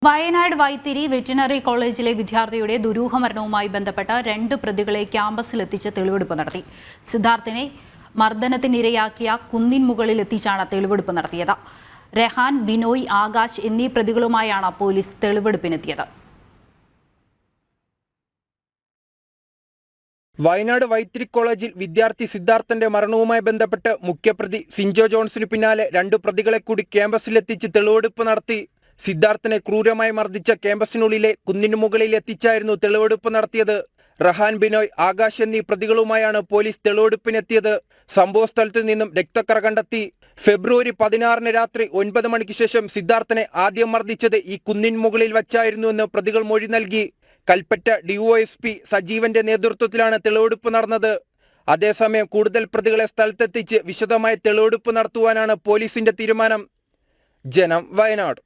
Wayanad Vythiri veterinary കോളേജിലെ വിദ്യാർത്ഥിയുടെ ദുരൂഹമരണവുമായി ബന്ധപ്പെട്ട 2 പ്രതികളെ ക്യാമ്പസിലെത്തിച്ച് തെളിവെടുപ്പ് നടത്തി. സിദ്ധാർത്ഥിനെ മർദ്ദനത്തിനിരയാക്കിയ കുന്നിൻ മുകളിൽ എത്തിച്ചാണ് തെളിവെടുപ്പ് നടത്തിയത്. രഹാൻ, ബിനോയ്, ആകാശ് എന്നീ പ്രതികളുമായാണ് പോലീസ് തെളിവെടുപ്പിനെത്തിയത്. വയനാട് വൈത്തിരി കോളേജിൽ വിദ്യാർത്ഥി സിദ്ധാർത്ഥന്റെ മരണവുമായി ബന്ധപ്പെട്ട് മുഖ്യപ്രതി സിൻജോ ജോൺസിന് പിന്നാലെ 2 പ്രതികളെ കൂടി ക്യാമ്പസിലെത്തിച്ച് തെളിവെടുപ്പ് നടത്തി. സിദ്ധാർത്ഥനെ ക്രൂരമായി മർദ്ദിച്ച ക്യാമ്പസിനുള്ളിലെ കുന്നിനു മുകളിൽ എത്തിച്ചായിരുന്നു തെളിവെടുപ്പ് നടത്തിയത്. റഹാൻ, ബിനോയ്, ആകാശ് എന്നീ പ്രതികളുമായാണ് പോലീസ് തെളിവെടുപ്പിനെത്തിയത്. സംഭവസ്ഥലത്ത് നിന്നും രക്തക്കറ കണ്ടെത്തി. ഫെബ്രുവരി 16 രാത്രി 9 മണിക്ക് ശേഷം സിദ്ധാർത്ഥനെ ആദ്യം മർദ്ദിച്ചത് ഈ കുന്നിൻ മുകളിൽ വച്ചായിരുന്നുവെന്ന് പ്രതികൾ മൊഴി നൽകി. കൽപ്പറ്റ ഡിവൈഎസ്പി സജീവന്റെ നേതൃത്വത്തിലാണ് തെളിവെടുപ്പ് നടന്നത്. അതേസമയം കൂടുതൽ പ്രതികളെ സ്ഥലത്തെത്തിച്ച് വിശദമായ തെളിവെടുപ്പ് നടത്തുവാനാണ് പോലീസിന്റെ തീരുമാനം. ജനം, വയനാട്.